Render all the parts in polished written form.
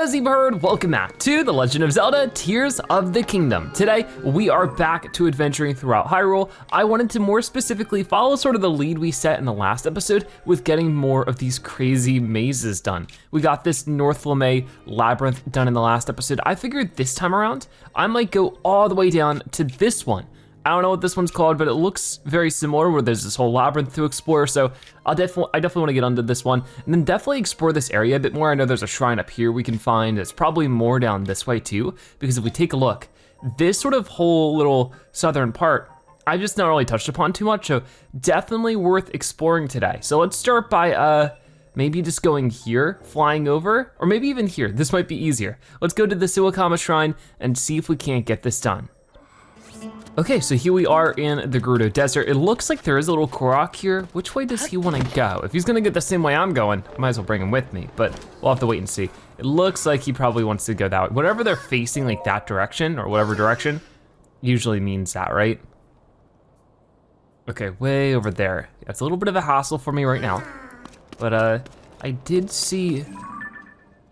As you've heard, welcome back to The Legend of Zelda Tears of the Kingdom. Today, we are back to adventuring throughout Hyrule. I wanted to more specifically follow sort of the lead we set in the last episode with getting more of these crazy mazes done. We got this South Lomei Labyrinth done in the last episode. I figured this time around, I might go all the way down to this one. I don't know what this one's called, but it looks very similar where there's this whole labyrinth to explore. So I definitely want to get onto this one and then definitely explore this area a bit more. I know there's a shrine up here we can find. It's probably more down this way too, because if we take a look, this sort of whole little southern part, I've just not really touched upon too much. So definitely worth exploring today. So let's start by maybe just going here, flying over, or maybe even here. This might be easier. Let's go to the Kitawak Shrine and see if we can't get this done. Okay, so here we are in the Gerudo Desert. It looks like there is a little Korok here. Which way does he wanna go? If he's gonna go the same way I'm going, I might as well bring him with me, but we'll have to wait and see. It looks like he probably wants to go that way. Whatever they're facing, like that direction, or whatever direction, usually means that, right? Okay, way over there. That's a little bit of a hassle for me right now, but I did see,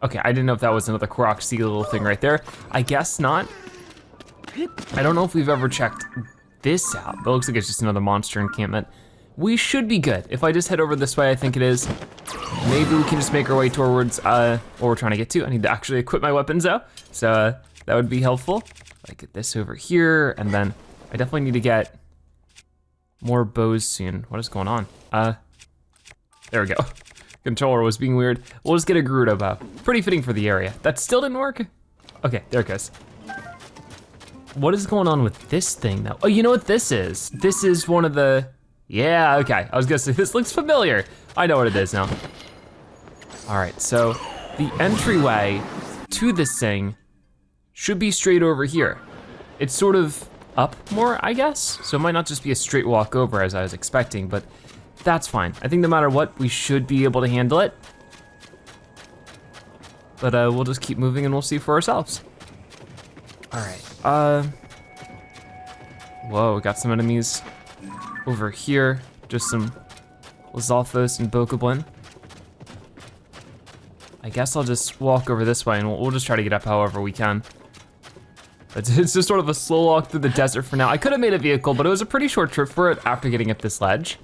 okay, I didn't know if that was another Korok sea little thing right there. I guess not. I don't know if we've ever checked this out, but it looks like it's just another monster encampment. We should be good. If I just head over this way, I think it is, maybe we can just make our way towards what we're trying to get to. I need to actually equip my weapons though, so that would be helpful. I get this over here, and then I definitely need to get more bows soon. What is going on? There we go. Controller was being weird. We'll just get a Gerudo bow. Pretty fitting for the area. That still didn't work? Okay, there it goes. What is going on with this thing though? Oh, you know what this is? This is one of the, yeah, okay. I was gonna say, this looks familiar. I know what it is now. All right, so the entryway to this thing should be straight over here. It's sort of up more, I guess. So it might not just be a straight walk over as I was expecting, but that's fine. I think no matter what, we should be able to handle it. But we'll just keep moving and we'll see for ourselves. All right. Whoa, we got some enemies over here. Just some Lizalfos and Bokoblin. I guess I'll just walk over this way and we'll just try to get up however we can. It's just sort of a slow walk through the desert for now. I could have made a vehicle, but it was a pretty short trip for it after getting up this ledge.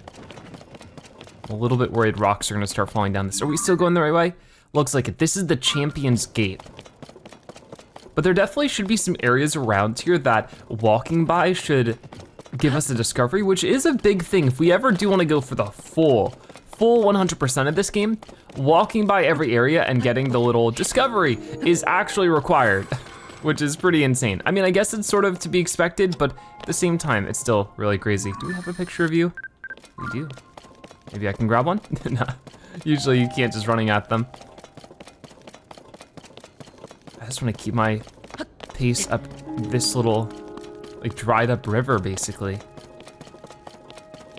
I'm a little bit worried rocks are gonna start falling down this. Are we still going the right way? Looks like it. This is the Champion's Gate. But there definitely should be some areas around here that walking by should give us a discovery, which is a big thing. If we ever do wanna go for the full 100% of this game, walking by every area and getting the little discovery is actually required, which is pretty insane. I mean, I guess it's sort of to be expected, but at the same time, it's still really crazy. Do we have a picture of you? We do. Maybe I can grab one? No, usually you can't just running at them. I just wanna keep my pace up this little, like dried up river basically.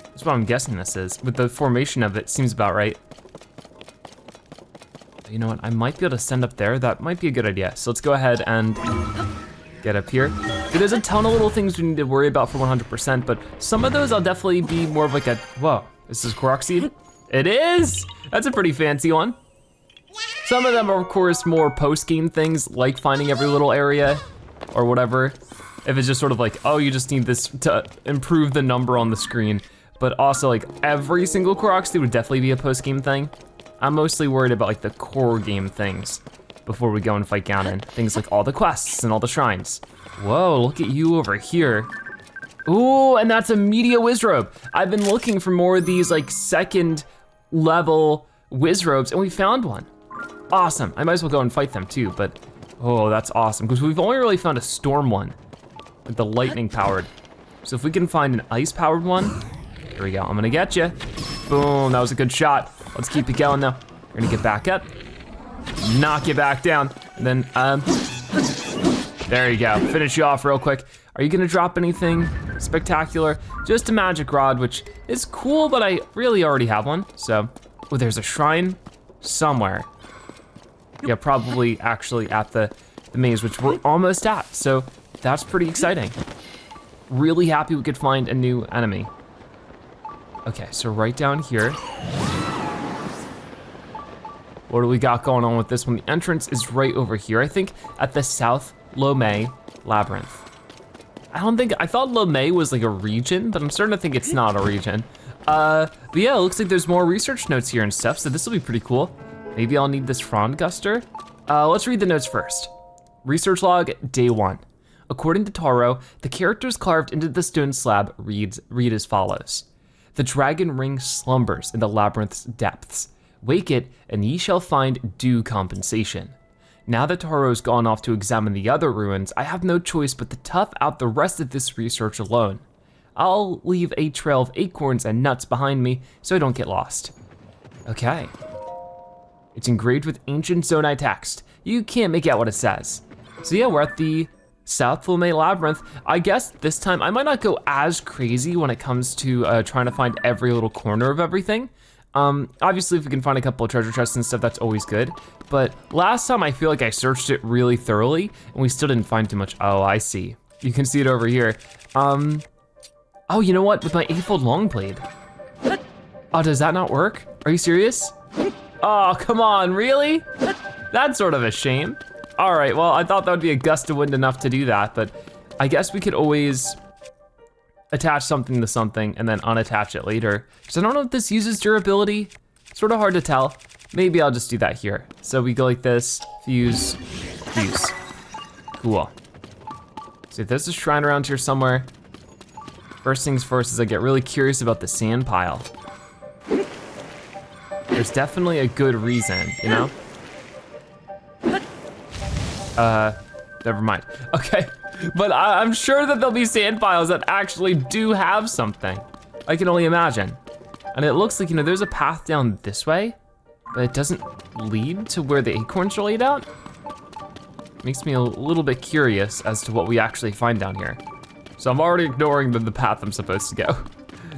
That's what I'm guessing this is. With the formation of it, seems about right. You know what, I might be able to send up there. That might be a good idea. So let's go ahead and get up here. There's a ton of little things we need to worry about for 100%, but some of those I'll definitely be more of like a, whoa, this is Korok Seed? It is! That's a pretty fancy one. Some of them are, of course, more post-game things, like finding every little area or whatever. If it's just sort of like, oh, you just need this to improve the number on the screen. But also, like, every single Korok Seed would definitely be a post-game thing. I'm mostly worried about like the core game things before we go and fight Ganon. Things like all the quests and all the shrines. Whoa, look at you over here. Ooh, and that's a Media Wizrobe. I've been looking for more of these like second level Wizrobes and we found one. Awesome, I might as well go and fight them too, but oh, that's awesome, because we've only really found a storm one, like the lightning powered. So if we can find an ice powered one, here we go, I'm gonna get you. Boom, that was a good shot. Let's keep it going though. We're gonna get back up, knock you back down, and then, there you go, finish you off real quick. Are you gonna drop anything spectacular? Just a magic rod, which is cool, but I really already have one, so. Oh, there's a shrine somewhere. Yeah, probably actually at the maze, which we're almost at, so that's pretty exciting. Really happy we could find a new enemy. Okay, so right down here. What do we got going on with this one? The entrance is right over here, I think, at the South Lomei Labyrinth. I thought Lomei was like a region, but I'm starting to think it's not a region. But yeah, it looks like there's more research notes here and stuff, so this will be pretty cool. Maybe I'll need this Frond Guster. Let's read the notes first. Research log, day 1. According to Taro, the characters carved into the stone slab read as follows. The dragon ring slumbers in the labyrinth's depths. Wake it, and ye shall find due compensation. Now that Taro's gone off to examine the other ruins, I have no choice but to tough out the rest of this research alone. I'll leave a trail of acorns and nuts behind me so I don't get lost. Okay. It's engraved with ancient Zonai text. You can't make out what it says. So yeah, we're at the South Lomei Labyrinth. I guess this time I might not go as crazy when it comes to trying to find every little corner of everything. Obviously if we can find a couple of treasure chests and stuff, that's always good. But last time I feel like I searched it really thoroughly and we still didn't find too much. Oh, I see. You can see it over here. Oh, you know what? With my eightfold long blade. Oh, does that not work? Are you serious? Oh, come on, really? That's sort of a shame. All right, well, I thought that would be a gust of wind enough to do that, but I guess we could always attach something to something and then unattach it later. So I don't know if this uses durability. Sort of hard to tell. Maybe I'll just do that here. So we go like this, fuse, fuse. Cool. So there's a shrine around here somewhere. First things first is I get really curious about the sand pile. There's definitely a good reason, you know? Never mind. Okay, but I'm sure that there'll be sand piles that actually do have something. I can only imagine. And it looks like, you know, there's a path down this way, but it doesn't lead to where the acorns are laid out. Makes me a little bit curious as to what we actually find down here. So I'm already ignoring the path I'm supposed to go.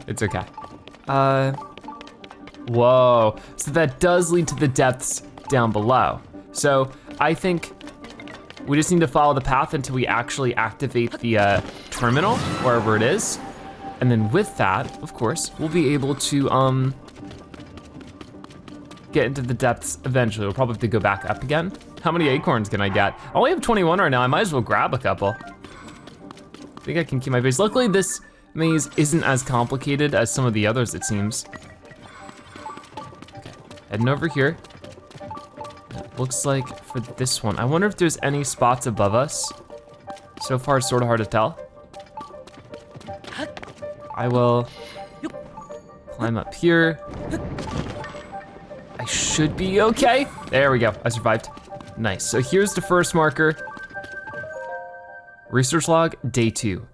It's okay. Whoa, so that does lead to the depths down below. So I think we just need to follow the path until we actually activate the terminal, wherever it is. And then with that, of course, we'll be able to get into the depths eventually. We'll probably have to go back up again. How many acorns can I get? I only have 21 right now, I might as well grab a couple. I think I can keep my base. Luckily this maze isn't as complicated as some of the others, it seems. Okay, heading over here. It looks like for this one, I wonder if there's any spots above us. So far it's sort of hard to tell. I will climb up here. I should be okay. There we go, I survived. Nice, so here's the first marker. Research log, day 2.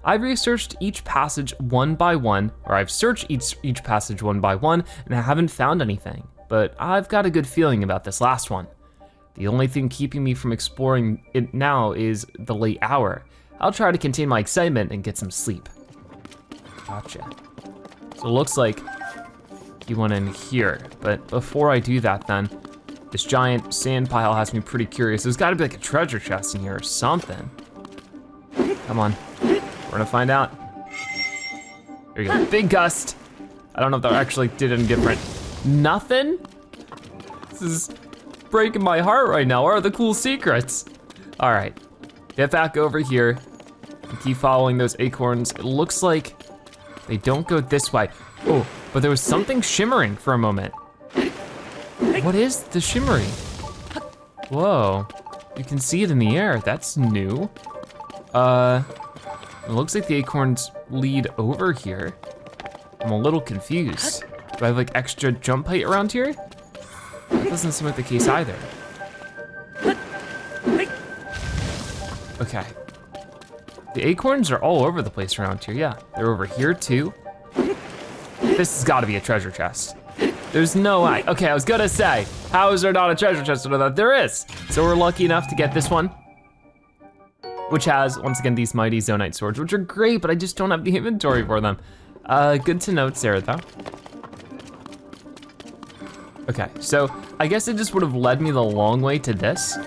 I've researched each passage one by one, or I've searched each passage one by one, and I haven't found anything. But I've got a good feeling about this last one. The only thing keeping me from exploring it now is the late hour. I'll try to contain my excitement and get some sleep. Gotcha. So it looks like he went in here, but before I do that then, this giant sand pile has me pretty curious. There's gotta be like a treasure chest in here or something. Come on, we're gonna find out. There you go, big gust. I don't know if that actually did any different. Nothing? This is breaking my heart right now. Where are the cool secrets? All right, get back over here and keep following those acorns. It looks like they don't go this way. Oh, but there was something shimmering for a moment. What is the shimmering? Whoa, you can see it in the air. That's new. It looks like the acorns lead over here. I'm a little confused. Do I have like extra jump height around here? That doesn't seem like the case either. Okay. The acorns are all over the place around here, yeah. They're over here too. This has gotta be a treasure chest. There's no way. Okay, I was gonna say, how is there not a treasure chest under that? There is. So we're lucky enough to get this one, which has, once again, these mighty Zonite swords, which are great, but I just don't have the inventory for them. Good to note, Sarah, though. Okay, so I guess it just would have led me the long way to this.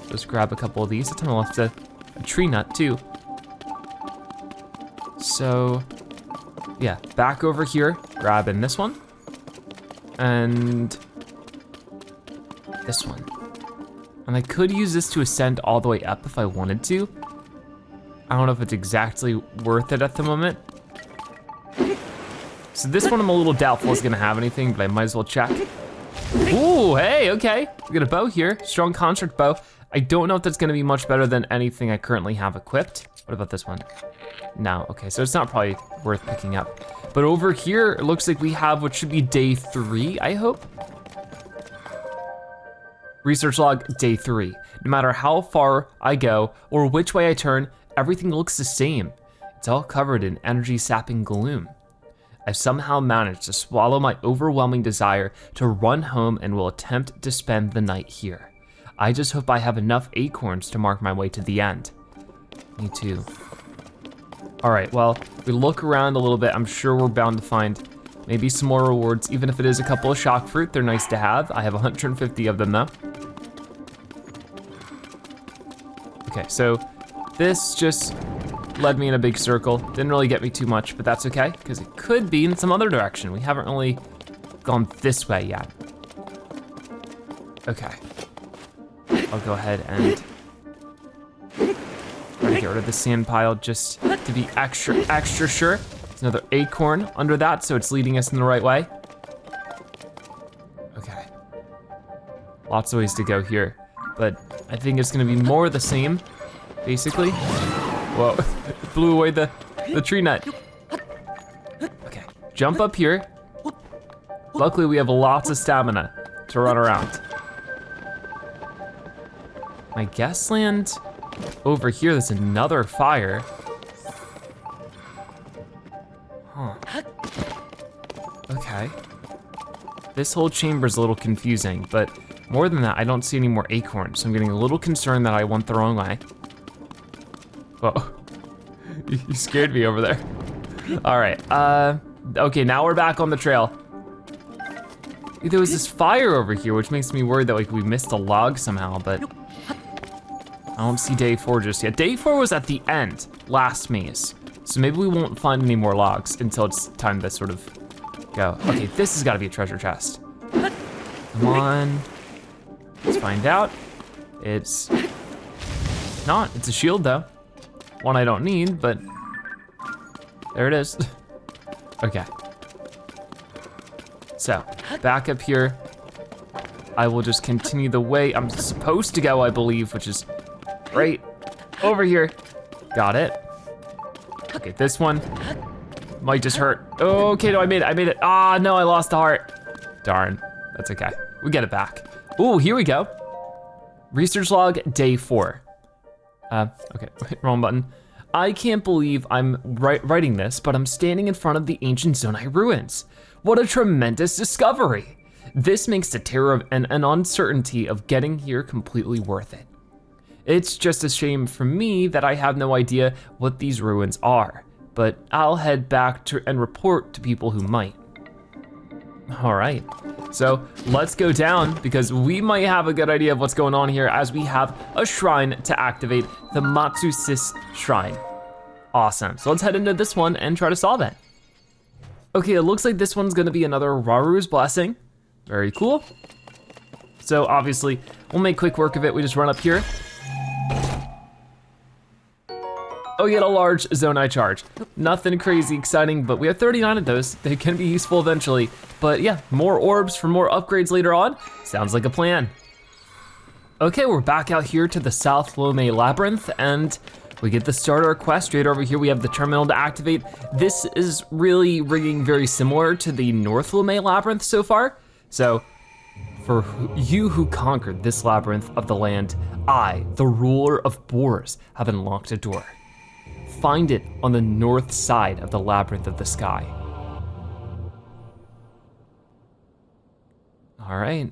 Let's grab a couple of these. It's on the left, a tree nut too. So, yeah, back over here, grabbing this one. And this one. And I could use this to ascend all the way up if I wanted to. I don't know if it's exactly worth it at the moment. So this one I'm a little doubtful is gonna have anything, but I might as well check. Ooh, hey, okay. We got a bow here, strong construct bow. I don't know if that's gonna be much better than anything I currently have equipped. What about this one? No, okay, so it's not probably worth picking up. But over here, it looks like we have what should be day 3, I hope. Research log, day 3. No matter how far I go or which way I turn, everything looks the same. It's all covered in energy sapping gloom. I've somehow managed to swallow my overwhelming desire to run home and will attempt to spend the night here. I just hope I have enough acorns to mark my way to the end. Me too. All right, well, if we look around a little bit, I'm sure we're bound to find maybe some more rewards, even if it is a couple of shock fruit, they're nice to have. I have 150 of them though. Okay, so this just led me in a big circle. Didn't really get me too much, but that's okay, because it could be in some other direction. We haven't really gone this way yet. Okay. I'll go ahead and try to get rid of the sand pile just to be extra sure. There's another acorn under that, so it's leading us in the right way. Okay. Lots of ways to go here, but I think it's gonna be more of the same, basically. Whoa, it blew away the tree nut. Okay, jump up here. Luckily we have lots of stamina to run around. I guess land over here, there's another fire. Huh. Okay. This whole chamber's a little confusing, but more than that, I don't see any more acorns, so I'm getting a little concerned that I went the wrong way. Whoa, you scared me over there. All right, okay, now we're back on the trail. There was this fire over here, which makes me worried that like we missed a log somehow, but I don't see day 4 just yet. Day 4 was at the end, last maze. So maybe we won't find any more logs until it's time to sort of go. Okay, this has gotta be a treasure chest. Come on, let's find out. It's not, it's a shield though. One I don't need, but there it is. Okay. So, back up here. I will just continue the way I'm supposed to go, I believe, which is right over here. Got it. Okay, this one might just hurt. Okay, no, I made it. Ah, no, I lost the heart. Darn, that's okay. We get it back. Ooh, here we go. Research log, day 4. Okay, wrong button. I can't believe I'm writing this, but I'm standing in front of the ancient Zonai ruins. What a tremendous discovery. This makes the terror and an uncertainty of getting here completely worth it. It's just a shame for me that I have no idea what these ruins are, but I'll head back and report to people who might. All right, so let's go down because we might have a good idea of what's going on here as we have a shrine to activate, the Motsusis Shrine. Awesome, so let's head into this one and try to solve it. Okay, it looks like this one's gonna be another Raru's Blessing. Very cool. So obviously, we'll make quick work of it. We just run up here. Oh, you get a large Zonai charge. Nothing crazy exciting, but we have 39 of those. They can be useful eventually. But yeah, more orbs for more upgrades later on. Sounds like a plan. Okay, we're back out here to the South Lomei Labyrinth, and we get the starter quest. Right over here, we have the terminal to activate. This is really ringing very similar to the North Lomei Labyrinth so far. So, for you who conquered this labyrinth of the land, I, the ruler of boars, have unlocked a door. Find it on the north side of the labyrinth of the sky. All right.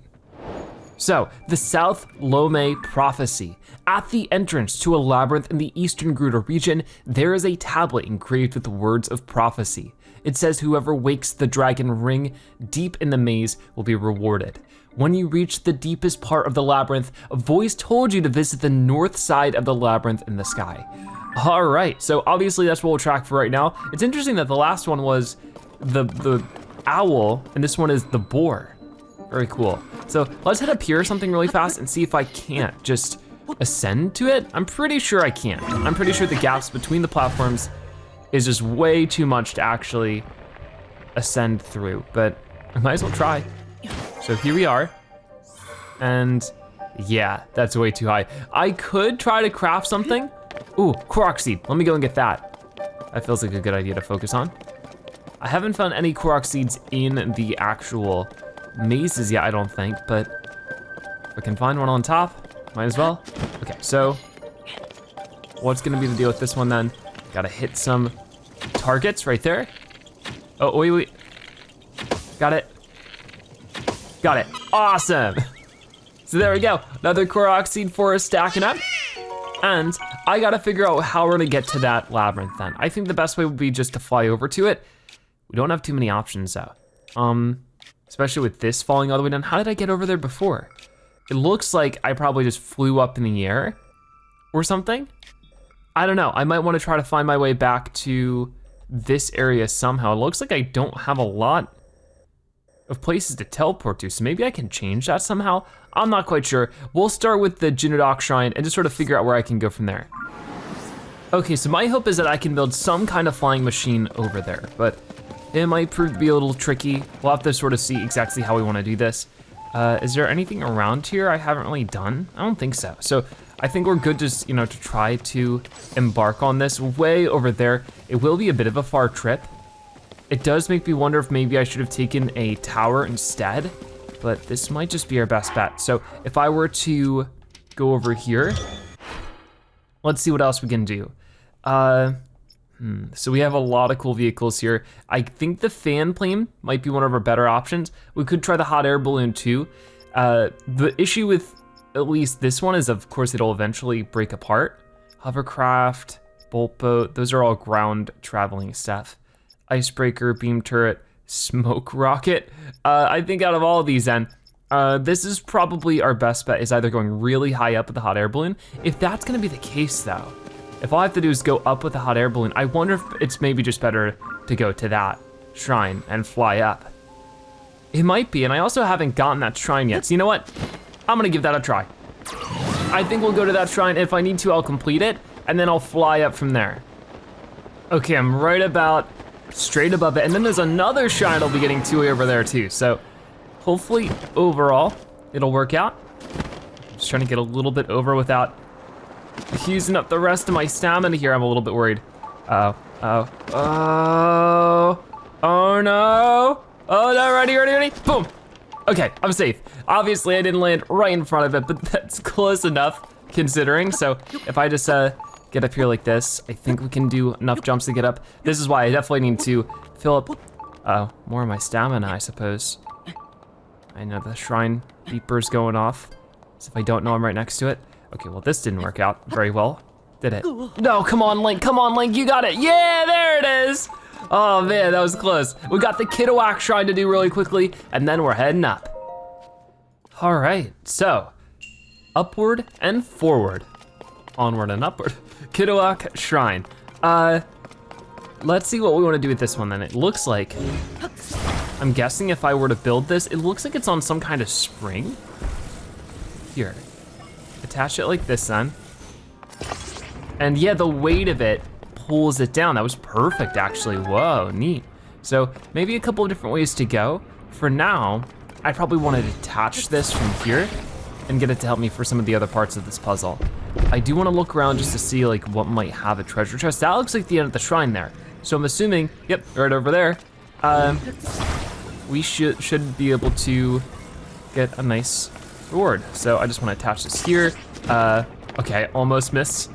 So, the South Lomei Prophecy. At the entrance to a labyrinth in the eastern Gerudo region, there is a tablet engraved with the words of prophecy. It says whoever wakes the dragon ring deep in the maze will be rewarded. When you reach the deepest part of the labyrinth, a voice told you to visit the north side of the labyrinth in the sky. All right, so obviously that's what we'll track for right now. It's interesting that the last one was the owl, and this one is the boar. Very cool. So let's head up here or something really fast and see if I can't just ascend to it. I'm pretty sure I can't. I'm pretty sure the gaps between the platforms is just way too much to actually ascend through, but I might as well try. So here we are. And yeah, that's way too high. I could try to craft something. Ooh, Korok seed, let me go and get that. That feels like a good idea to focus on. I haven't found any Korok seeds in the actual mazes yet, I don't think, but if I can find one on top, might as well. Okay, so what's gonna be the deal with this one then? Gotta hit some targets right there. Oh, wait. Got it. Got it, awesome. So there we go, another Korok seed for us stacking up. And I gotta figure out how we're gonna get to that labyrinth then. I think the best way would be just to fly over to it. We don't have too many options though. Especially with this falling all the way down. How did I get over there before? It looks like I probably just flew up in the air or something. I don't know, I might wanna try to find my way back to this area somehow. It looks like I don't have a lot of places to teleport to, so maybe I can change that somehow. I'm not quite sure. We'll start with the Kitawak Shrine and just sort of figure out where I can go from there. Okay, so my hope is that I can build some kind of flying machine over there, but it might prove to be a little tricky. We'll have to sort of see exactly how we wanna do this. Is there anything around here I haven't really done? I don't think so. So I think we're good just, to try to embark on this way over there. It will be a bit of a far trip. It does make me wonder if maybe I should have taken a tower instead, but this might just be our best bet. So if I were to go over here, let's see what else we can do. So we have a lot of cool vehicles here. I think the fan plane might be one of our better options. We could try the hot air balloon too. The issue with at least this one is, of course, it'll eventually break apart. Hovercraft, bolt boat, those are all ground traveling stuff. Icebreaker, beam turret, smoke rocket. I think out of all of these then, this is probably our best bet, is either going really high up with the hot air balloon. If that's gonna be the case though, if all I have to do is go up with the hot air balloon, I wonder if it's maybe just better to go to that shrine and fly up. It might be, and I also haven't gotten that shrine yet. So you know what? I'm gonna give that a try. I think we'll go to that shrine. If I need to, I'll complete it, and then I'll fly up from there. Okay, I'm right about straight above it, and then there's another shrine I'll be getting to over there too. So hopefully overall, it'll work out. Just trying to get a little bit over without using up the rest of my stamina here. I'm a little bit worried. Oh no. Oh no, ready, boom. Okay, I'm safe. Obviously I didn't land right in front of it, but that's close enough considering. So if I just get up here like this, I think we can do enough jumps to get up. This is why I definitely need to fill up more of my stamina, I suppose. I know the shrine beeper's going off, so if I don't know I'm right next to it. Okay, well this didn't work out very well, did it? No, come on Link, you got it. Yeah, there it is. Oh man, that was close. We got the Kitawak Shrine to do really quickly, and then we're heading up. All right, so upward and forward, onward and upward. Kitawak Shrine. Let's see what we wanna do with this one then. It looks like, I'm guessing if I were to build this, it looks like it's on some kind of spring. Here, attach it like this then. And yeah, the weight of it pulls it down. That was perfect actually, whoa, neat. So maybe a couple of different ways to go. For now, I probably wanna detach this from here and get it to help me for some of the other parts of this puzzle. I do wanna look around just to see like what might have a treasure chest. That looks like the end of the shrine there. So I'm assuming, yep, right over there. We should be able to get a nice reward. So I just wanna attach this here. Okay, I almost missed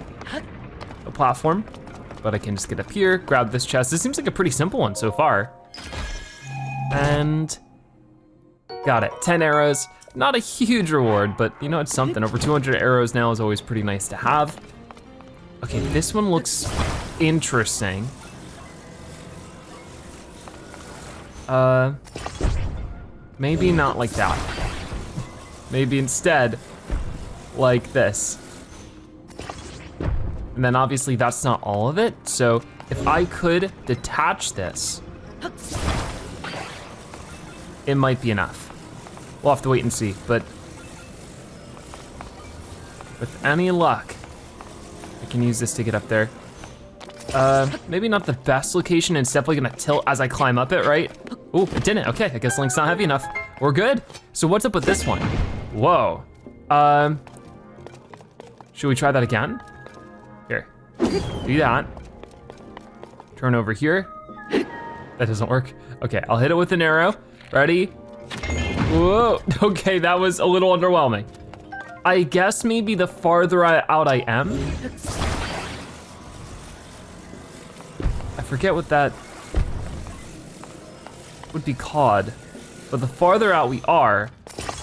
a platform, but I can just get up here, grab this chest. This seems like a pretty simple one so far. And got it, 10 arrows. Not a huge reward, but you know, it's something. Over 200 arrows now is always pretty nice to have. Okay, this one looks interesting. Maybe not like that. Maybe instead, like this. And then obviously that's not all of it. So if I could detach this, it might be enough. We'll have to wait and see, but with any luck, I can use this to get up there. Maybe not the best location, and it's definitely gonna tilt as I climb up it, right? Oh, it didn't, okay, I guess Link's not heavy enough. We're good. So what's up with this one? Whoa. Should we try that again? Here, do that. Turn over here. That doesn't work. Okay, I'll hit it with an arrow. Ready? Whoa, okay, that was a little underwhelming. I guess maybe the farther out I am. I forget what that would be called, but the farther out we are,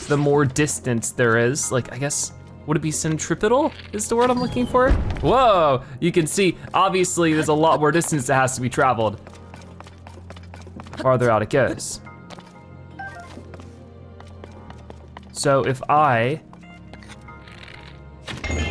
the more distance there is. Like, I guess, would it be centripetal is the word I'm looking for? Whoa, you can see, obviously there's a lot more distance that has to be traveled. The farther out it goes. So if I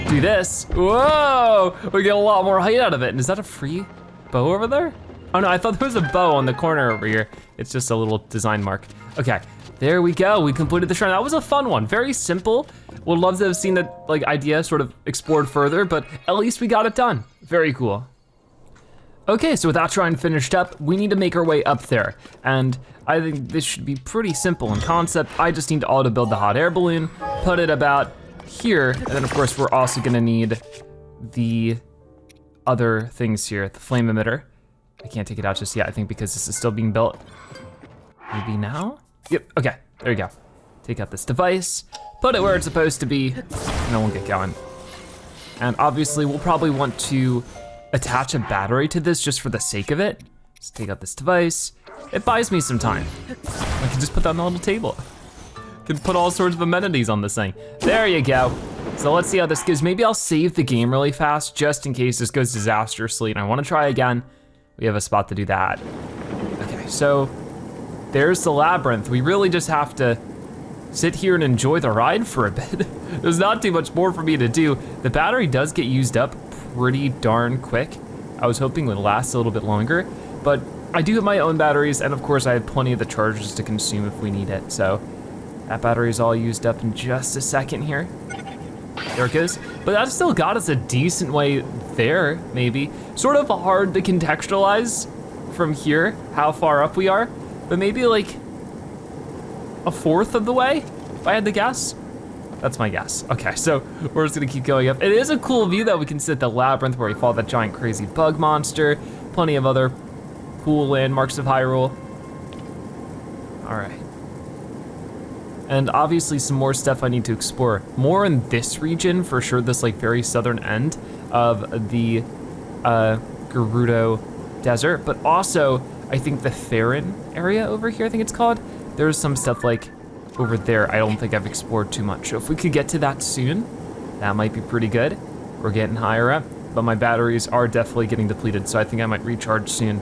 do this, whoa, we get a lot more height out of it. And is that a free bow over there? Oh no, I thought there was a bow on the corner over here. It's just a little design mark. Okay, there we go, we completed the shrine. That was a fun one, very simple. Would love to have seen that like idea sort of explored further, but at least we got it done. Very cool. Okay, so with that shrine finished up, we need to make our way up there. And I think this should be pretty simple in concept. I just need to auto build the hot air balloon, put it about here, and then of course we're also gonna need the other things here, the flame emitter. I can't take it out just yet, I think because this is still being built. Maybe now? Yep, okay, there you go. Take out this device, put it where it's supposed to be, and then we'll get going. And obviously we'll probably want to attach a battery to this just for the sake of it. Just take out this device. It buys me some time. I can just put that on the little table. Can put all sorts of amenities on this thing. There you go. So let's see how this goes. Maybe I'll save the game really fast just in case this goes disastrously and I wanna try again. We have a spot to do that. Okay, so there's the labyrinth. We really just have to sit here and enjoy the ride for a bit. There's not too much more for me to do. The battery does get used up pretty darn quick. I was hoping it would last a little bit longer, but I do have my own batteries, and of course I have plenty of the chargers to consume if we need it. So that battery is all used up in just a second here. There it goes. But that still got us a decent way there, maybe. Sort of hard to contextualize from here how far up we are, but maybe like a fourth of the way, if I had to guess. That's my guess. Okay, so we're just gonna keep going up. It is a cool view that we can sit at the labyrinth where we fought that giant crazy bug monster. Plenty of other cool landmarks of Hyrule. All right. And obviously some more stuff I need to explore. More in this region, for sure, this like very southern end of the Gerudo Desert, but also I think the Theron area over here, I think it's called. There's some stuff like over there I don't think I've explored too much. So if we could get to that soon, that might be pretty good. We're getting higher up, but my batteries are definitely getting depleted, so I think I might recharge soon.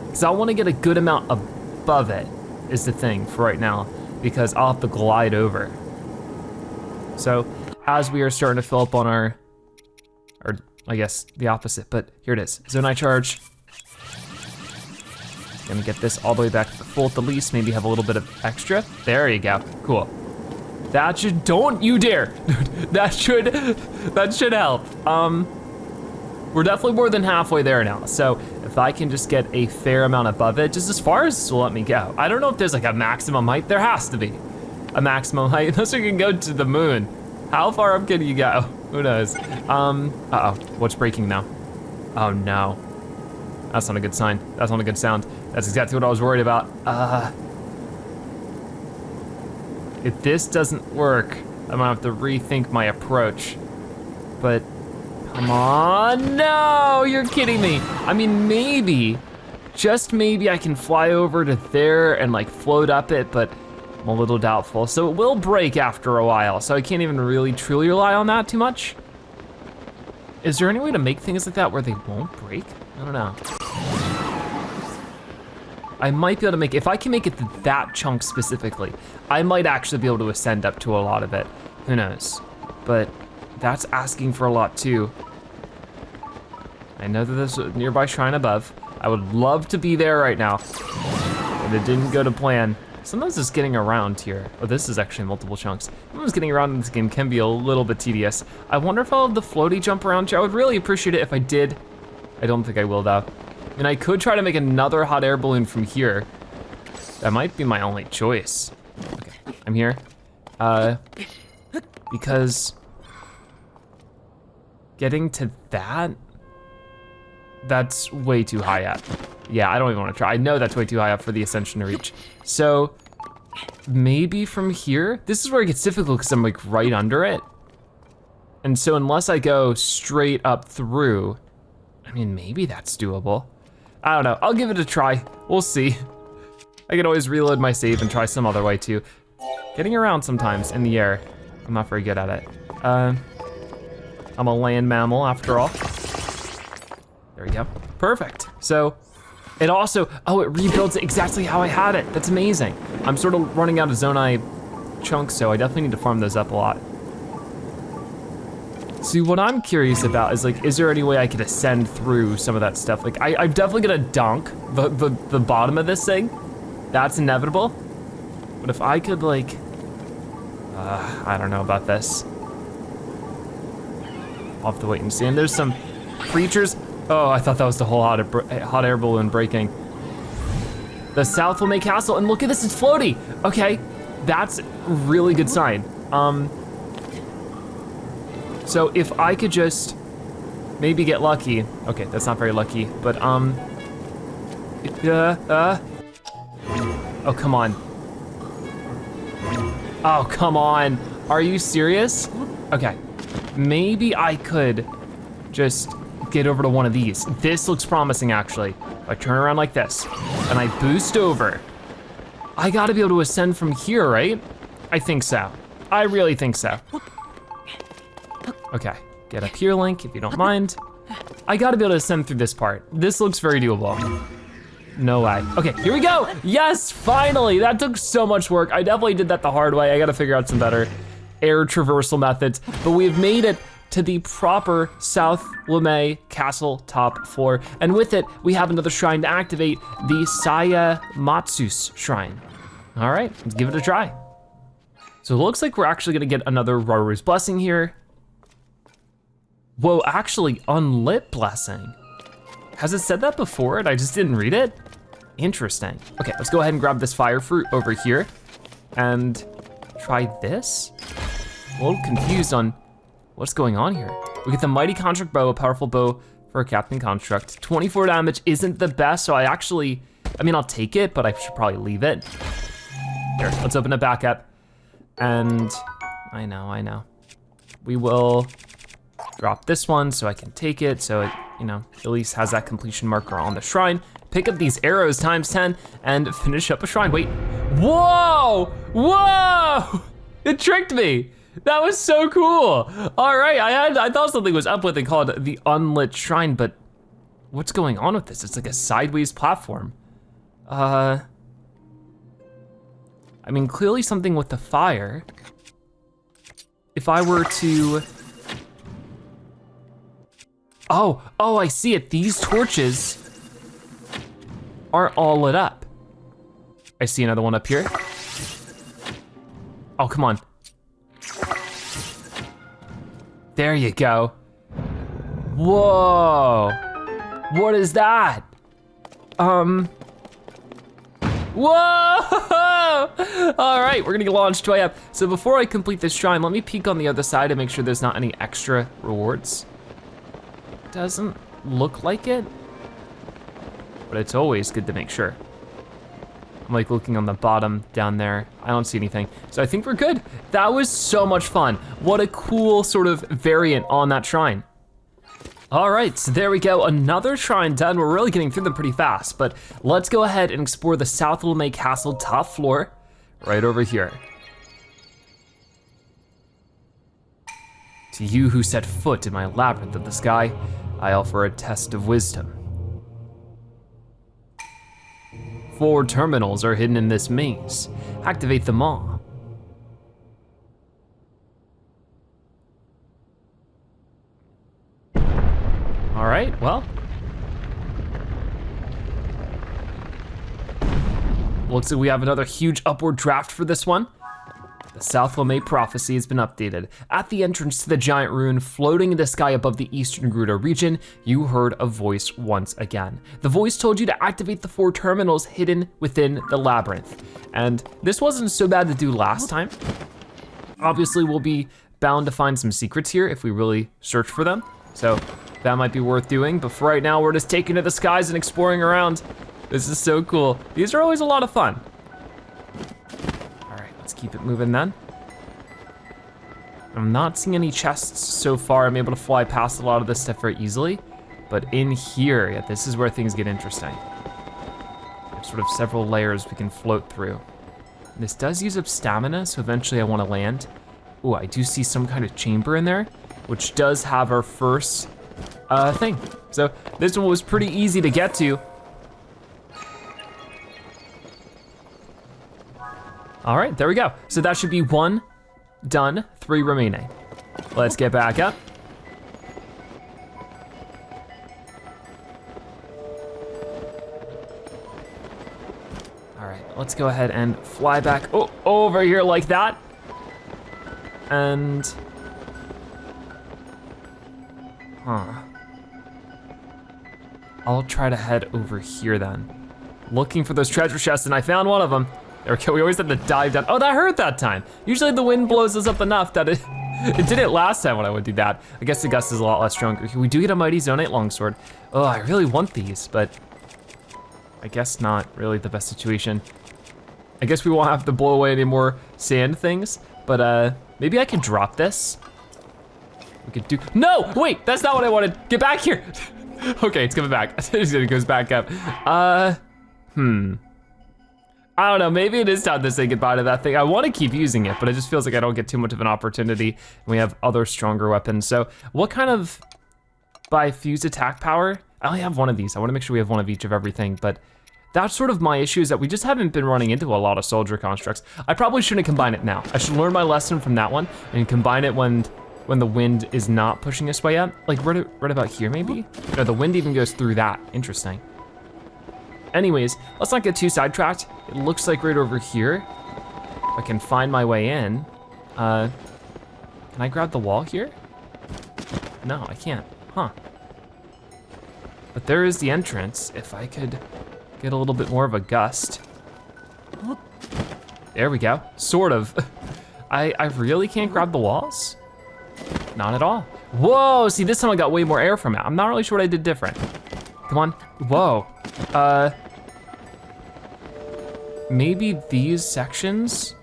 Because I want to get a good amount above it, is the thing for right now, because I'll have to glide over. So as we are starting to fill up on our I guess the opposite, but here it is. Zonai charge. Gonna get this all the way back to the full at the least, maybe have a little bit of extra. There you go, cool. That should, don't you dare. that should help. We're definitely more than halfway there now. So if I can just get a fair amount above it, just as far as this will let me go. I don't know if there's like a maximum height. There has to be a maximum height, unless we can go to the moon. How far up can you go? Who knows? Uh-oh, what's breaking now? Oh no. That's not a good sign. That's not a good sound. That's exactly what I was worried about. If this doesn't work, I'm gonna have to rethink my approach. But come on, no, you're kidding me. I mean, maybe, just maybe I can fly over to there and like float up it, but I'm a little doubtful. So it will break after a while, so I can't even really truly rely on that too much. Is there any way to make things like that where they won't break? I don't know. I might be able to make, if I can make it to that chunk specifically, I might actually be able to ascend up to a lot of it. Who knows? But that's asking for a lot too. I know that there's a nearby shrine above. I would love to be there right now, but it didn't go to plan. Sometimes just getting around here. Oh, this is actually multiple chunks. Sometimes getting around in this game can be a little bit tedious. I wonder if I'll have the floaty jump around here. I would really appreciate it if I did. I don't think I will though. And I could try to make another hot air balloon from here. That might be my only choice. Okay, I'm here. Because getting to that's way too high up. Yeah, I don't even wanna try. I know that's way too high up for the ascension to reach. So maybe from here, this is where it gets difficult because I'm like right under it. And so unless I go straight up through, I mean, maybe that's doable. I don't know, I'll give it a try. We'll see. I can always reload my save and try some other way too. Getting around sometimes in the air, I'm not very good at it. I'm a land mammal after all. There we go, perfect. So it also, oh, it rebuilds it exactly how I had it. That's amazing. I'm sort of running out of Zonai chunks, so I definitely need to farm those up a lot. See, what I'm curious about is like, is there any way I could ascend through some of that stuff? Like, I'm definitely gonna dunk the bottom of this thing. That's inevitable. But if I could like, I don't know about this. I'll have to wait and see. And there's some creatures. Oh, I thought that was the whole hot air balloon breaking. The South Lomei Castle, and look at this, it's floaty. Okay, that's a really good sign. So if I could just maybe get lucky. Okay, that's not very lucky, but oh, come on. Oh, come on. Are you serious? Okay, maybe I could just get over to one of these. This looks promising, actually. If I turn around like this, and I boost over, I gotta be able to ascend from here, right? I think so. I really think so. Okay, get up here, Link, if you don't mind. I gotta be able to ascend through this part. This looks very doable. No way. Okay, here we go. Yes, finally. That took so much work. I definitely did that the hard way. I gotta figure out some better air traversal methods, but we've made it to the proper South Lomei Castle top floor. And with it, we have another shrine to activate, the Siyamotsus Shrine. All right, let's give it a try. So it looks like we're actually gonna get another Raru's Blessing here. Whoa, actually, unlit blessing. Has it said that before and I just didn't read it? Interesting. Okay, let's go ahead and grab this fire fruit over here and try this. A little confused on what's going on here. We get the Mighty Construct Bow, a powerful bow for a Captain Construct. 24 damage isn't the best, so I mean, I'll take it, but I should probably leave it. Here, let's open it back up. And I know. We will drop this one so I can take it, so it, you know, at least has that completion marker on the shrine. Pick up these arrows times 10 and finish up a shrine. Wait, whoa! It tricked me. That was so cool. All right, I thought something was up with it called the Unlit Shrine, but what's going on with this? It's like a sideways platform. I mean, clearly something with the fire. If I were to, oh, I see it. These torches are all lit up. I see another one up here. Oh, come on. There you go. Whoa. What is that? Whoa! All right, we're gonna get launched way up. So before I complete this shrine, let me peek on the other side and make sure there's not any extra rewards. Doesn't look like it, but it's always good to make sure. I'm like looking on the bottom down there. I don't see anything. So I think we're good. That was so much fun. What a cool sort of variant on that shrine. All right, so there we go. Another shrine done. We're really getting through them pretty fast, but let's go ahead and explore the South Lomei Castle top floor right over here. To you who set foot in my labyrinth of the sky, I offer a test of wisdom. 4 terminals are hidden in this maze. Activate them all. All right, well. Looks like we have another huge upward draft for this one. The South Lomei prophecy has been updated. At the entrance to the giant rune floating in the sky above the Eastern Gerudo region, you heard a voice once again. The voice told you to activate the 4 terminals hidden within the labyrinth. And this wasn't so bad to do last time. Obviously, we'll be bound to find some secrets here if we really search for them. So that might be worth doing, but for right now, we're just taking to the skies and exploring around. This is so cool. These are always a lot of fun. Let's keep it moving then. I'm not seeing any chests so far. I'm able to fly past a lot of this stuff very easily. But in here, yeah, this is where things get interesting. There's sort of several layers we can float through. This does use up stamina, so eventually I want to land. Oh, I do see some kind of chamber in there, which does have our first thing. So this one was pretty easy to get to. All right, there we go. So that should be 1 done, 3 remaining. Let's get back up. All right, let's go ahead and fly back over here like that. And, I'll try to head over here then. Looking for those treasure chests, and I found one of them. There we go, we always have to dive down. Oh, that hurt that time. Usually the wind blows us up enough that it didn't last time when I would do that. I guess the gust is a lot less stronger. We do get a mighty Zonite longsword. Oh, I really want these, but I guess not really the best situation. I guess we won't have to blow away any more sand things, but maybe I can drop this. We could do, no, wait, that's not what I wanted. Get back here. Okay, it's coming back. It goes back up. I don't know, maybe it is time to say goodbye to that thing. I want to keep using it, but it just feels like I don't get too much of an opportunity. And we have other stronger weapons. So what kind of, by fused attack power? I only have one of these. I want to make sure we have one of each of everything, but that's sort of my issue, is that we just haven't been running into a lot of soldier constructs. I probably shouldn't combine it now. I should learn my lesson from that one and combine it when the wind is not pushing us way up. Like right about here maybe? No, the wind even goes through that, interesting. Anyways, let's not get too sidetracked. It looks like right over here, if I can find my way in. Can I grab the wall here? No, I can't, huh. But there is the entrance, if I could get a little bit more of a gust. There we go, sort of. I really can't grab the walls? Not at all. Whoa, see this time I got way more air from it. I'm not really sure what I did different. Come on, whoa. Maybe these sections?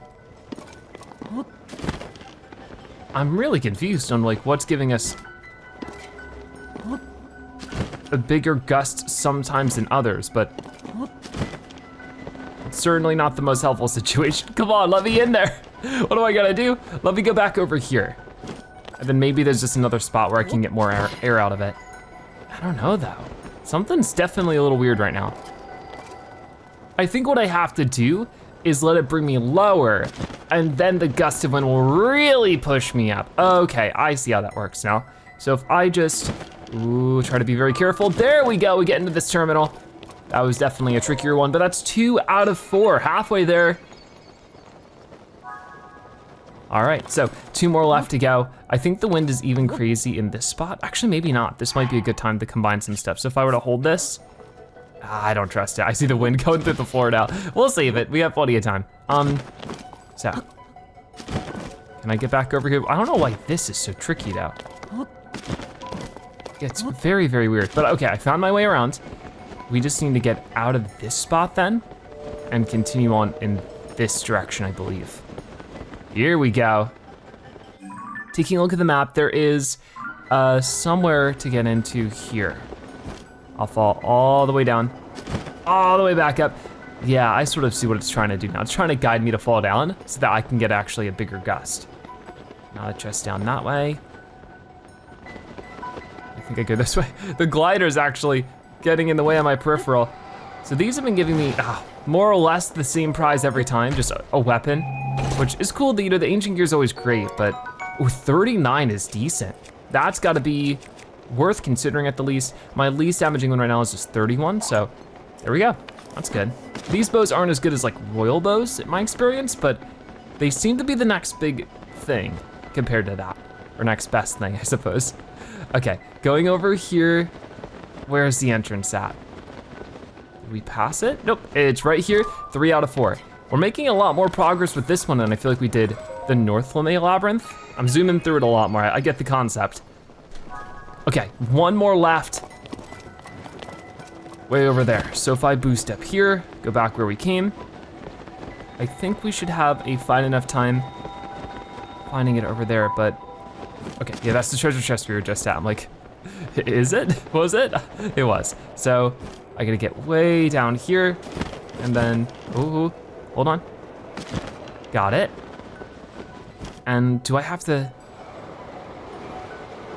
I'm really confused on like what's giving us a bigger gust sometimes than others, but it's certainly not the most helpful situation. Come on, let me in there. What do I gotta do? Let me go back over here. And then maybe there's just another spot where I can get more air out of it. I don't know though. Something's definitely a little weird right now. I think what I have to do is let it bring me lower, and then the gust of wind will really push me up. Okay, I see how that works now. So if I just, try to be very careful. There we go, we get into this terminal. That was definitely a trickier one, but that's 2 out of 4, halfway there. All right, so 2 more left to go. I think the wind is even crazy in this spot. Actually, maybe not. This might be a good time to combine some stuff. So if I were to hold this, I don't trust it. I see the wind going through the floor now. We'll save it, we have plenty of time. So, can I get back over here? I don't know why this is so tricky though. It's very, very weird, but okay, I found my way around. We just need to get out of this spot then and continue on in this direction, I believe. Here we go. Taking a look at the map, there is somewhere to get into here. I'll fall all the way down, all the way back up. Yeah, I sort of see what it's trying to do now. It's trying to guide me to fall down so that I can get actually a bigger gust. Now the chest down that way. I think I go this way. The glider's actually getting in the way of my peripheral. So these have been giving me more or less the same prize every time, just a weapon, which is cool. The ancient gear is always great, but 39 is decent. That's gotta be worth considering at the least. My least damaging one right now is just 31, so there we go, that's good. These bows aren't as good as like royal bows in my experience, but they seem to be the next big thing compared to that, or next best thing, I suppose. Okay, going over here, where's the entrance at? Did we pass it? Nope, it's right here, 3 out of 4. We're making a lot more progress with this one than I feel like we did the North Lomei Labyrinth. I'm zooming through it a lot more, I get the concept. Okay, one more left. Way over there. So if I boost up here, go back where we came, I think we should have a fine enough time finding it over there, but okay, yeah, that's the treasure chest we were just at. I'm like, is it? Was it? It was. So I gotta get way down here, and then, ooh, hold on. Got it. And do I have to,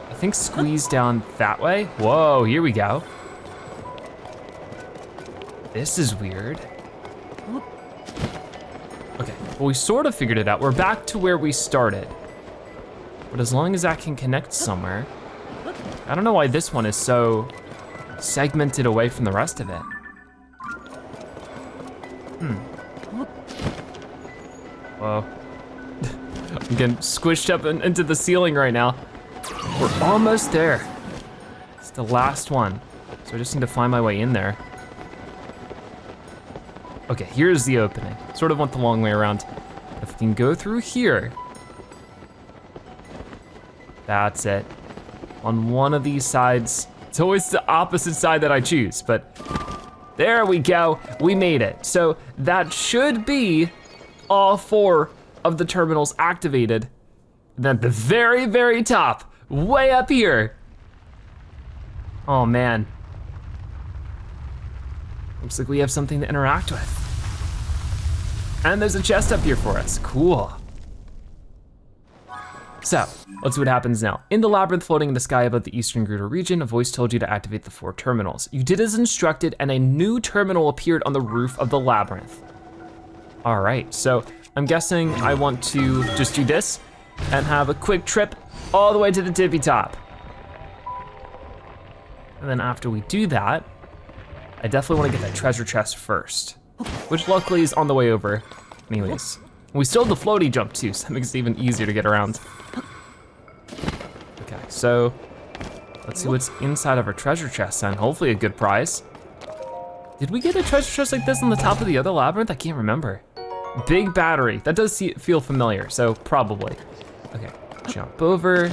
I think squeeze down that way? Whoa, here we go. This is weird. Okay, well, we sort of figured it out. We're back to where we started. But as long as that can connect somewhere, I don't know why this one is so segmented away from the rest of it. Whoa. I'm getting squished up into the ceiling right now. We're almost there. It's the last one. So I just need to find my way in there. Okay, here's the opening. Sort of went the long way around. If we can go through here. That's it. On one of these sides. It's always the opposite side that I choose, but there we go, we made it. So that should be all 4 of the terminals activated. And at the very, very top, way up here. Oh man. Looks like we have something to interact with. And there's a chest up here for us, cool. So, let's see what happens now. In the labyrinth floating in the sky above the Eastern Gruta region, a voice told you to activate the 4 terminals. You did as instructed, and a new terminal appeared on the roof of the labyrinth. All right, so I'm guessing I want to just do this and have a quick trip all the way to the tippy top. And then after we do that, I definitely wanna get that treasure chest first, which luckily is on the way over anyways. We still have the floaty jump too, so that makes it even easier to get around. Okay, so let's see what's inside of our treasure chest then. Hopefully a good prize. Did we get a treasure chest like this on the top of the other labyrinth? I can't remember. Big battery, that does feel familiar, so probably. Okay, jump over.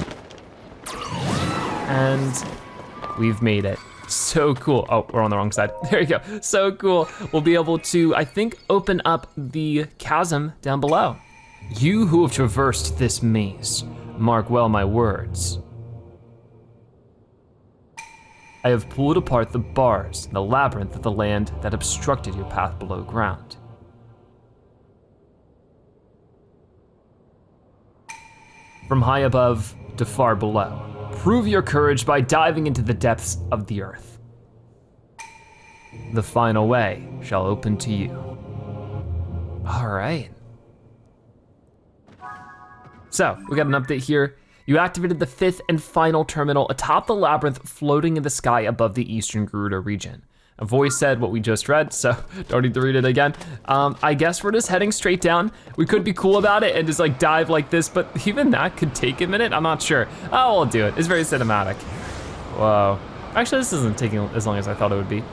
And we've made it. So cool. Oh, we're on the wrong side. There you go. So cool. We'll be able to, I think, open up the chasm down below. You who have traversed this maze, mark well my words. I have pulled apart the bars in the labyrinth of the land that obstructed your path below ground. From high above to far below, prove your courage by diving into the depths of the earth. The final way shall open to you. All right. So, we got an update here. You activated the 5th and final terminal atop the labyrinth floating in the sky above the Eastern Gruta region. A voice said what we just read, so don't need to read it again. I guess we're just heading straight down. We could be cool about it and just like dive like this, but even that could take a minute, I'm not sure. Oh, we'll do it, it's very cinematic. Whoa. Actually, this isn't taking as long as I thought it would be.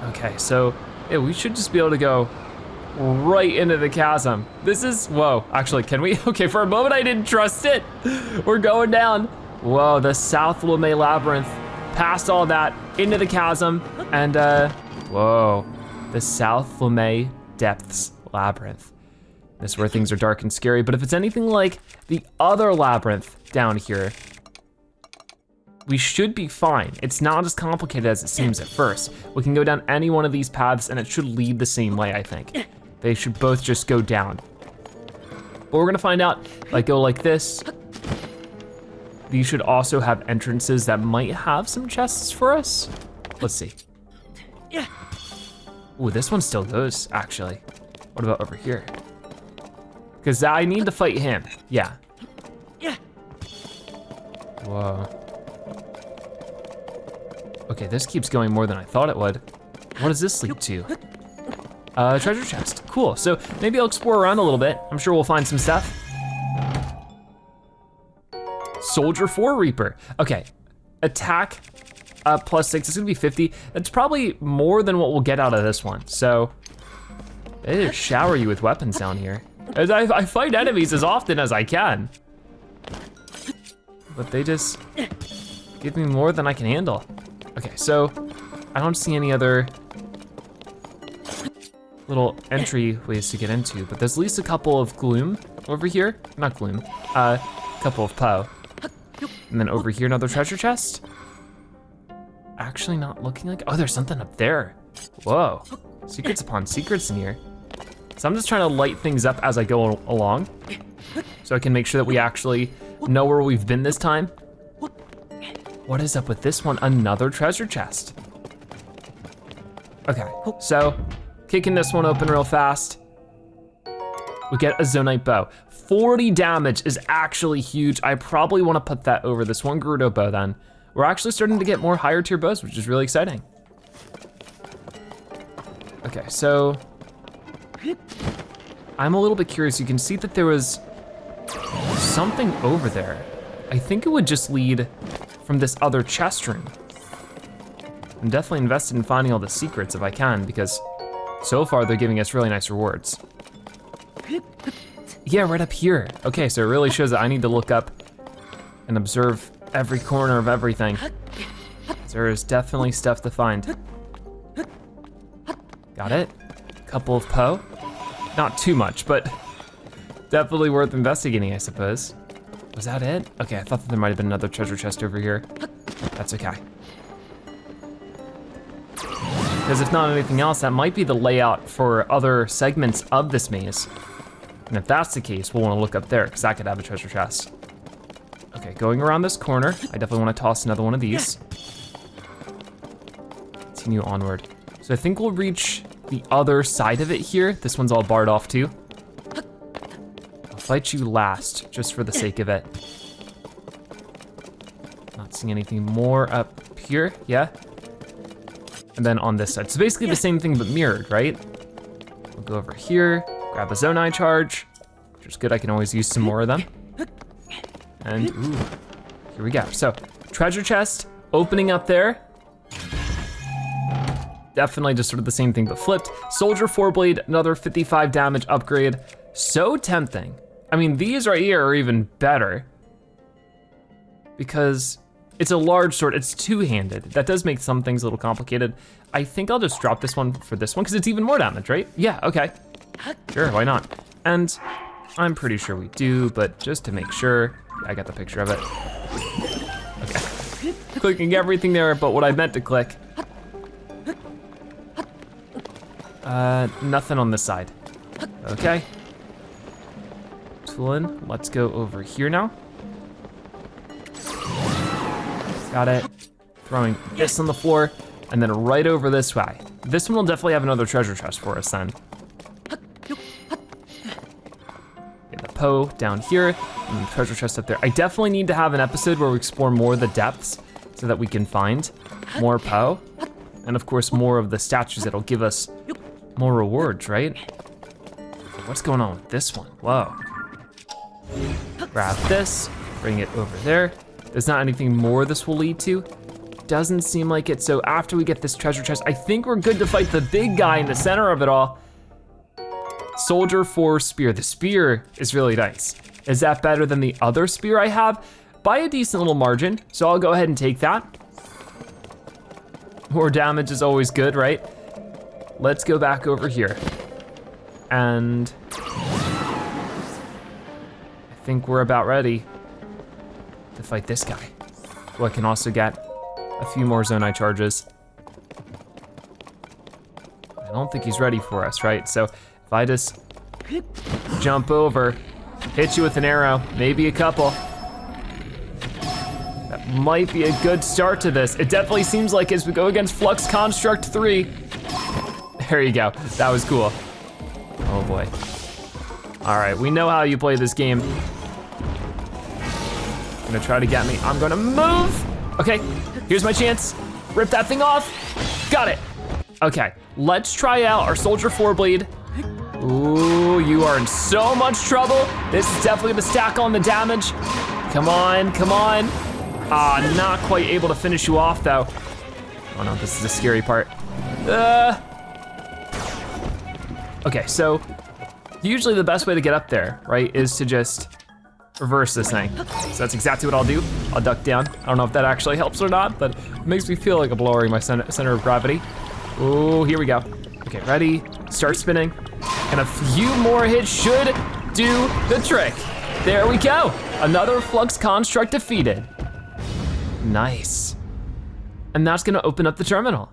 Okay, so yeah, we should just be able to go right into the chasm. This is, whoa, actually, can we? Okay, for a moment I didn't trust it. We're going down. Whoa, the South Lomei Labyrinth. Past all that, into the chasm, and whoa, the South Lomei Depths Labyrinth. This is where things are dark and scary, but if it's anything like the other labyrinth down here, we should be fine. It's not as complicated as it seems at first. We can go down any one of these paths and it should lead the same way, I think. They should both just go down. But we're gonna find out, if I go like this, these should also have entrances that might have some chests for us. Let's see. Ooh, this one still goes, actually. What about over here? Because I need to fight him, yeah. Whoa. Okay, this keeps going more than I thought it would. What does this lead to? Treasure chest, cool. So maybe I'll explore around a little bit. I'm sure we'll find some stuff. Soldier 4 Reaper. Okay, attack +6, it's gonna be 50. That's probably more than what we'll get out of this one. So, they just shower you with weapons down here. As I fight enemies as often as I can. But they just give me more than I can handle. Okay, so I don't see any other little entry ways to get into, but there's at least a couple of gloom over here. Not gloom, a couple of Poe. And then over here, another treasure chest. Actually not looking like, oh, there's something up there. Whoa, secrets upon secrets in here. So I'm just trying to light things up as I go along, so I can make sure that we actually know where we've been this time. What is up with this one? Another treasure chest. Okay, so kicking this one open real fast. We get a Zonite bow. 40 damage is actually huge. I probably wanna put that over this one Gerudo bow then. We're actually starting to get more higher tier bows, which is really exciting. Okay, so I'm a little bit curious. You can see that there was something over there. I think it would just lead from this other chest room. I'm definitely invested in finding all the secrets if I can, because so far they're giving us really nice rewards. Yeah, right up here. Okay, so it really shows that I need to look up and observe every corner of everything. There is definitely stuff to find. Got it. Couple of Poe. Not too much, but definitely worth investigating, I suppose. Was that it? Okay, I thought that there might have been another treasure chest over here. That's okay. Because if not anything else, that might be the layout for other segments of this maze. And if that's the case, we'll wanna look up there, because that could have a treasure chest. Okay, going around this corner, I definitely wanna toss another one of these. Continue onward. So I think we'll reach the other side of it here. This one's all barred off too. I'll fight you last, just for the sake of it. Not seeing anything more up here, yeah? And then on this side. So basically the same thing but mirrored, right? We'll go over here, grab a Zonai charge, which is good, I can always use some more of them. And ooh, here we go. So, treasure chest, opening up there. Definitely just sort of the same thing but flipped. Soldier 4-blade, another 55 damage upgrade. So tempting. I mean, these right here are even better because it's a large sword, it's two-handed. That does make some things a little complicated. I think I'll just drop this one for this one because it's even more damage, right? Yeah, okay. Sure, why not? And I'm pretty sure we do, but just to make sure, I got the picture of it. Okay. Clicking everything there, but what I meant to click. Nothing on this side. Okay. Toolin, let's go over here now. Got it. Throwing this on the floor, and then right over this way. This one will definitely have another treasure chest for us then. Poe down here, and the treasure chest up there. I definitely need to have an episode where we explore more of the depths so that we can find more Poe, and of course more of the statues that'll give us more rewards, right? What's going on with this one? Whoa. Grab this, bring it over there. There's not anything more this will lead to. Doesn't seem like it, so after we get this treasure chest, I think we're good to fight the big guy in the center of it all. Soldier 4 spear. The spear is really nice. Is that better than the other spear I have? By a decent little margin, so I'll go ahead and take that. More damage is always good, right? Let's go back over here. And I think we're about ready to fight this guy. Well, I can also get a few more Zonai charges. I don't think he's ready for us, right? So if I just jump over, hit you with an arrow, maybe a couple. That might be a good start to this. It definitely seems like as we go against Flux Construct 3. There you go, that was cool. Oh boy. All right, we know how you play this game. Gonna try to get me, I'm gonna move. Okay, here's my chance. Rip that thing off, got it. Okay, let's try out our Soldier 4 Bleed. Ooh, you are in so much trouble. This is definitely gonna stack on the damage. Come on, come on. Not quite able to finish you off though. Oh no, this is the scary part. Okay, so usually the best way to get up there, right, is to just reverse this thing. So that's exactly what I'll do. I'll duck down. I don't know if that actually helps or not, but it makes me feel like I'm lowering my center of gravity. Oh, here we go. Okay, ready, start spinning. And a few more hits should do the trick. There we go. Another Flux Construct defeated. Nice. And that's gonna open up the terminal.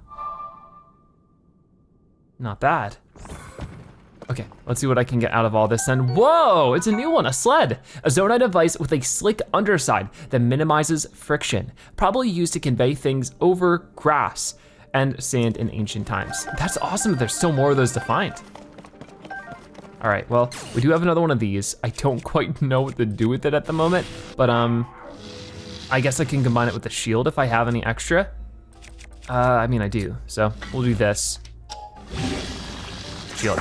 Not bad. Okay, let's see what I can get out of all this then. Whoa, it's a new one, a sled. A Zonai device with a slick underside that minimizes friction. Probably used to convey things over grass and sand in ancient times. That's awesome that there's still more of those to find. All right, well, we do have another one of these. I don't quite know what to do with it at the moment, but I guess I can combine it with the shield if I have any extra. I mean, I do, so we'll do this. Shield.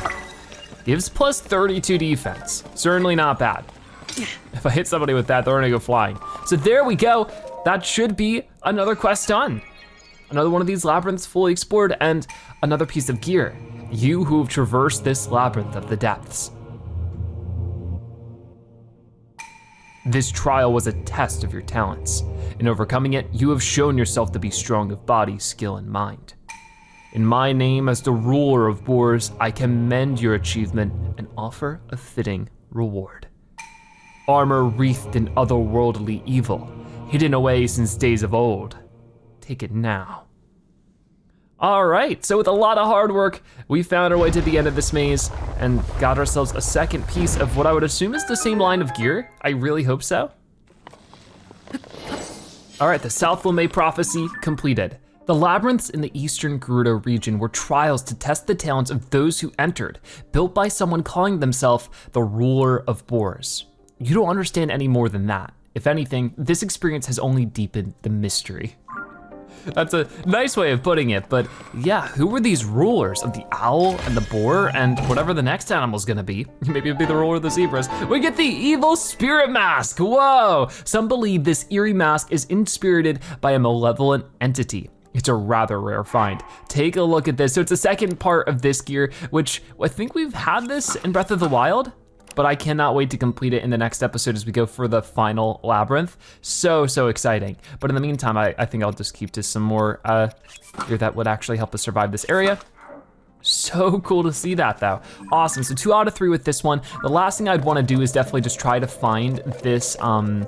Gives plus 32 defense. Certainly not bad. If I hit somebody with that, they're gonna go flying. So there we go. That should be another quest done. Another one of these labyrinths fully explored and another piece of gear. You who have traversed this labyrinth of the depths. This trial was a test of your talents. In overcoming it, you have shown yourself to be strong of body, skill, and mind. In my name as the ruler of boars, I commend your achievement and offer a fitting reward. Armor wreathed in otherworldly evil, hidden away since days of old. Take it now. All right, so with a lot of hard work, we found our way to the end of this maze and got ourselves a second piece of what I would assume is the same line of gear. I really hope so. All right, the South Lomei prophecy completed. The labyrinths in the eastern Gerudo region were trials to test the talents of those who entered, built by someone calling themselves the ruler of boars. You don't understand any more than that. If anything, this experience has only deepened the mystery. That's a nice way of putting it, but yeah, who were these rulers of the owl and the boar and whatever the next animal's gonna be? Maybe it'll be the ruler of the zebras. We get the evil spirit mask, whoa! Some believe this eerie mask is inspirited by a malevolent entity. It's a rather rare find. Take a look at this. So it's the second part of this gear, which I think we've had this in Breath of the Wild, but I cannot wait to complete it in the next episode as we go for the final labyrinth. So exciting. But in the meantime, I think I'll just keep to some more gear that would actually help us survive this area. So cool to see that though. Awesome, so 2 out of 3 with this one. The last thing I'd wanna do is definitely just try to find this right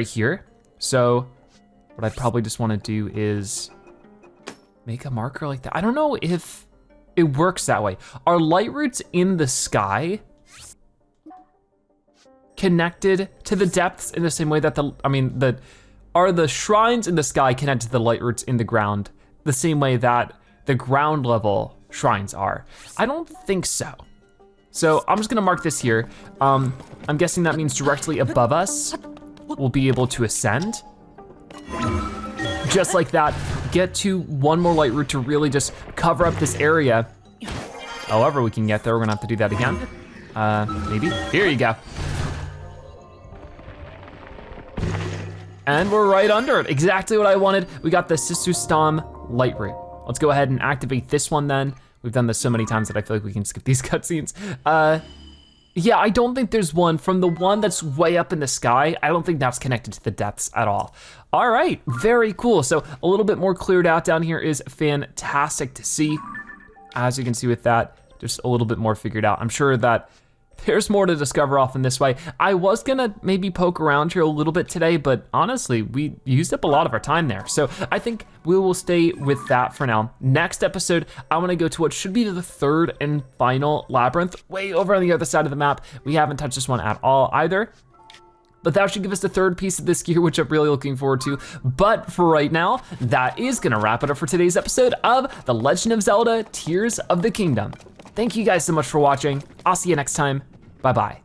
here. So what I'd probably just wanna do is make a marker like that. I don't know if it works that way. Are light roots in the sky connected to the depths in the same way that are the shrines in the sky connected to the light roots in the ground the same way that the ground level shrines are? I don't think so. So I'm just gonna mark this here. I'm guessing that means directly above us, we'll be able to ascend. Just like that, get to one more light root to really just cover up this area. However we can get there, we're gonna have to do that again. Maybe, here you go. And we're right under it, exactly what I wanted. We got the Sisustam light root. Let's go ahead and activate this one then. We've done this so many times that I feel like we can skip these cutscenes. Yeah, I don't think there's one from the one that's way up in the sky. I don't think that's connected to the depths at all. All right, very cool. So a little bit more cleared out down here is fantastic to see. As you can see with that, just a little bit more figured out. I'm sure that there's more to discover off in this way. I was gonna maybe poke around here a little bit today, but honestly, we used up a lot of our time there. So I think we will stay with that for now. Next episode, I wanna go to what should be the third and final labyrinth, way over on the other side of the map. We haven't touched this one at all either. But that should give us the third piece of this gear, which I'm really looking forward to. But for right now, that is gonna wrap it up for today's episode of The Legend of Zelda Tears of the Kingdom. Thank you guys so much for watching. I'll see you next time. Bye-bye.